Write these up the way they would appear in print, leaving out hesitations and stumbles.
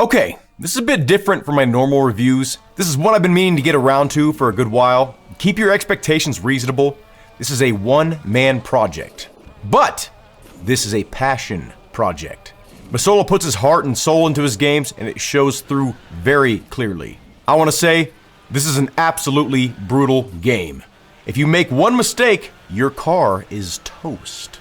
Okay, this is a bit different from my normal reviews. This is one I've been meaning to get around to for a good while. Keep your expectations reasonable. This is a one-man project. But this is a passion project. Masola puts his heart and soul into his games, and it shows through very clearly. I want to say, this is an absolutely brutal game. If you make one mistake, your car is toast.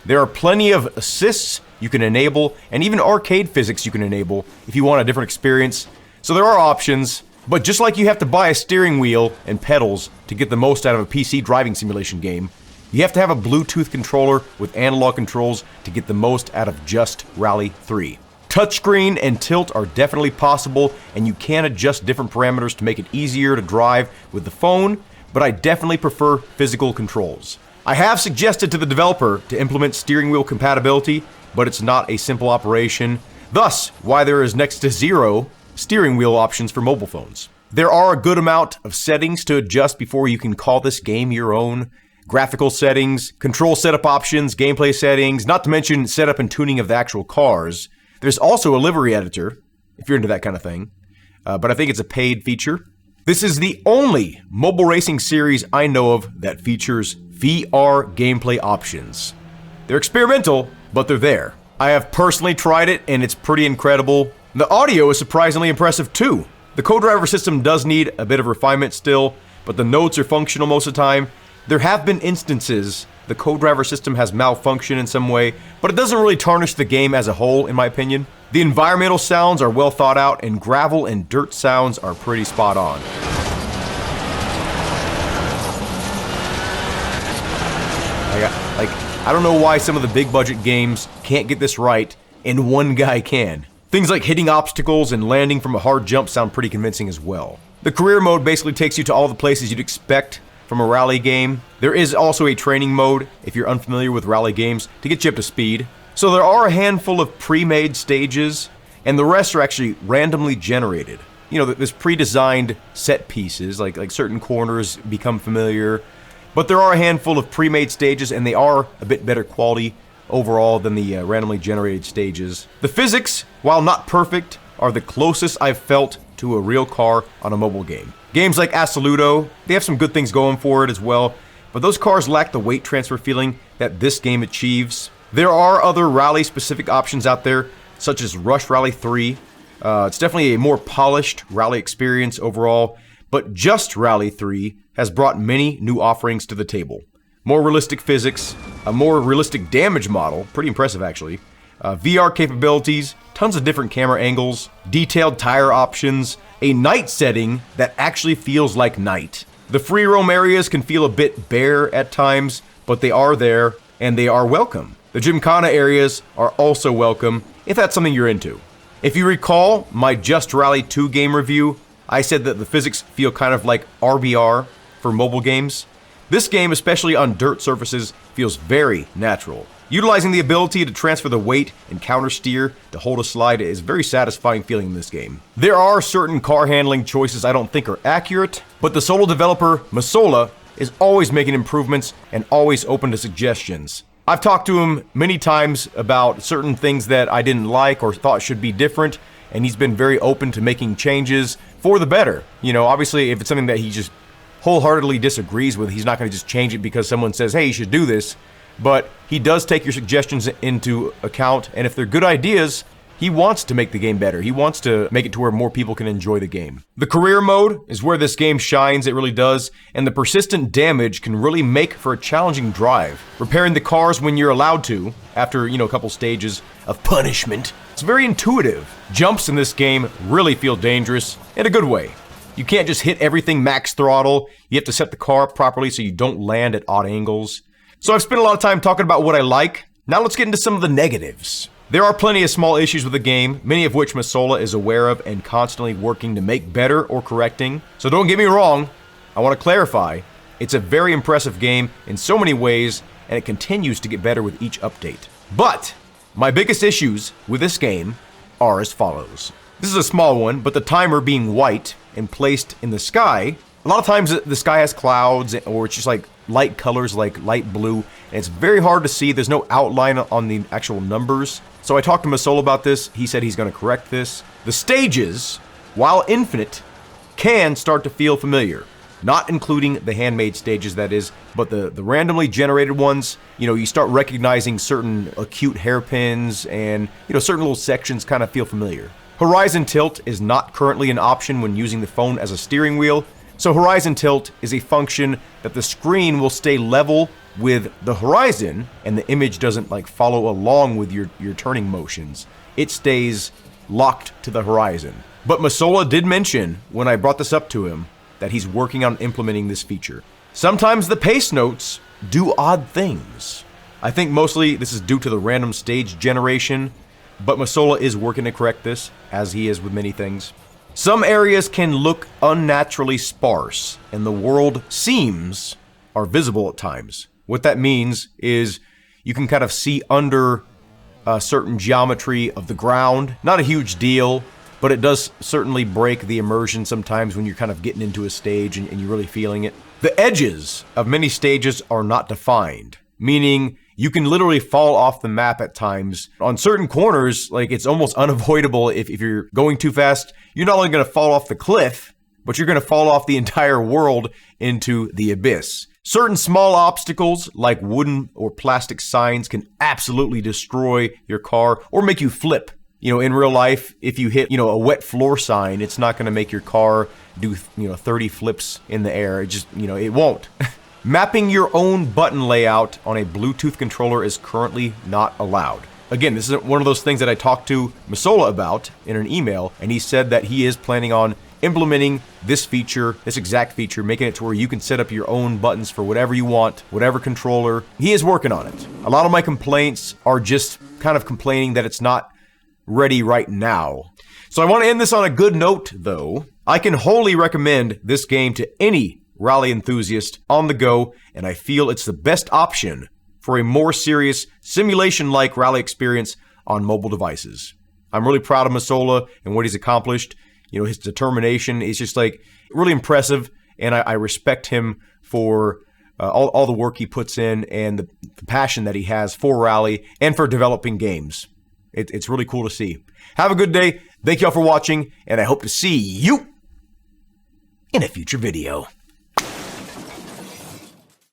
There are plenty of assists you can enable, and even arcade physics you can enable if you want a different experience. So there are options, but just like you have to buy a steering wheel and pedals to get the most out of a PC driving simulation game, you have to have a Bluetooth controller with analog controls to get the most out of just Rally 3. Touchscreen and tilt are definitely possible, and you can adjust different parameters to make it easier to drive with the phone, but I definitely prefer physical controls. I have suggested to the developer to implement steering wheel compatibility, but it's not a simple operation, thus why there is next to zero steering wheel options for mobile phones. There are a good amount of settings to adjust before you can call this game your own. Graphical settings, control setup options, gameplay settings, not to mention setup and tuning of the actual cars. There's also a livery editor, if you're into that kind of thing, but I think it's a paid feature. This is the only mobile racing series I know of that features VR gameplay options. They're experimental, but they're there. I have personally tried it, and it's pretty incredible. The audio is surprisingly impressive too. The co-driver system does need a bit of refinement still, but the notes are functional most of the time. There have been instances the co-driver system has malfunctioned in some way, but it doesn't really tarnish the game as a whole, in my opinion. The environmental sounds are well thought out, and gravel and dirt sounds are pretty spot on. I don't know why some of the big budget games can't get this right, and one guy can. Things like hitting obstacles and landing from a hard jump sound pretty convincing as well. The career mode basically takes you to all the places you'd expect from a rally game. There is also a training mode, if you're unfamiliar with rally games, to get you up to speed. So there are a handful of pre-made stages, and the rest are actually randomly generated. You know, there's pre-designed set pieces, like certain corners become familiar, but there are a handful of pre-made stages, and they are a bit better quality overall than the randomly generated stages. The physics, while not perfect, are the closest I've felt to a real car on a mobile game. Games like Assoluto, they have some good things going for it as well, but those cars lack the weight transfer feeling that this game achieves. There are other rally-specific options out there, such as Rush Rally 3. It's definitely a more polished rally experience overall, but just Rally 3 has brought many new offerings to the table. More realistic physics, a more realistic damage model, pretty impressive actually, VR capabilities, tons of different camera angles, detailed tire options, a night setting that actually feels like night. The free roam areas can feel a bit bare at times, but they are there, and they are welcome. The Gymkhana areas are also welcome, if that's something you're into. If you recall my Just Rally 2 game review, I said that the physics feel kind of like RBR for mobile games. This game, especially on dirt surfaces, feels very natural. Utilizing the ability to transfer the weight and counter steer to hold a slide is very satisfying feeling in this game. There are certain car handling choices I don't think are accurate, but the solo developer, Masola, is always making improvements and always open to suggestions. I've talked to him many times about certain things that I didn't like or thought should be different, and he's been very open to making changes for the better. You know, obviously, if it's something that he just wholeheartedly disagrees with, he's not going to just change it because someone says, hey, you should do this. But he does take your suggestions into account, and if they're good ideas, he wants to make the game better. He wants to make it to where more people can enjoy the game. The career mode is where this game shines, it really does, and the persistent damage can really make for a challenging drive. Repairing the cars when you're allowed to, after, a couple stages of punishment. It's very intuitive. Jumps in this game really feel dangerous, in a good way. You can't just hit everything max throttle. You have to set the car up properly so you don't land at odd angles. So I've spent a lot of time talking about what I like. Now let's get into some of the negatives. There are plenty of small issues with the game, many of which Masola is aware of and constantly working to make better or correcting. So don't get me wrong, I want to clarify, it's a very impressive game in so many ways, and it continues to get better with each update. But my biggest issues with this game are as follows. This is a small one, but the timer being white and placed in the sky, a lot of times the sky has clouds or it's just like light colors like light blue, and it's very hard to see. There's no outline on the actual numbers. So I talked to Masola about this. He said he's going to correct this. The stages, while infinite, can start to feel familiar. Not including the handmade stages, that is, but the randomly generated ones. You know, you start recognizing certain acute hairpins and, you know, certain little sections kind of feel familiar. Horizon tilt is not currently an option when using the phone as a steering wheel. So horizon tilt is a function that the screen will stay level with the horizon and the image doesn't like follow along with your turning motions. It stays locked to the horizon. But Masola did mention when I brought this up to him that he's working on implementing this feature. Sometimes the pace notes do odd things. I think mostly this is due to the random stage generation, but Masola is working to correct this, as he is with many things. Some areas can look unnaturally sparse, and the world seams are visible at times. What that means is you can kind of see under a certain geometry of the ground. Not a huge deal, but it does certainly break the immersion sometimes when you're kind of getting into a stage and you're really feeling it. The edges of many stages are not defined, meaning you can literally fall off the map at times. On certain corners, like it's almost unavoidable if you're going too fast. You're not only going to fall off the cliff, but you're going to fall off the entire world into the abyss. Certain small obstacles, like wooden or plastic signs, can absolutely destroy your car or make you flip. You know, in real life, if you hit, a wet floor sign, it's not going to make your car do, 30 flips in the air. It just, it won't. Mapping your own button layout on a Bluetooth controller is currently not allowed. Again, this is one of those things that I talked to Masola about in an email, and he said that he is planning on implementing this feature, this exact feature, making it to where you can set up your own buttons for whatever you want, whatever controller. He is working on it. A lot of my complaints are just kind of complaining that it's not ready right now. So I want to end this on a good note, though. I can wholly recommend this game to any rally enthusiast on the go, and I feel it's the best option for a more serious simulation-like rally experience on mobile devices. I'm really proud of Masola and what he's accomplished. His determination is just like really impressive, and I respect him for all the work he puts in and the passion that he has for rally and for developing games. It's really cool to see. Have a good day. Thank y'all for watching, and I hope to see you in a future video.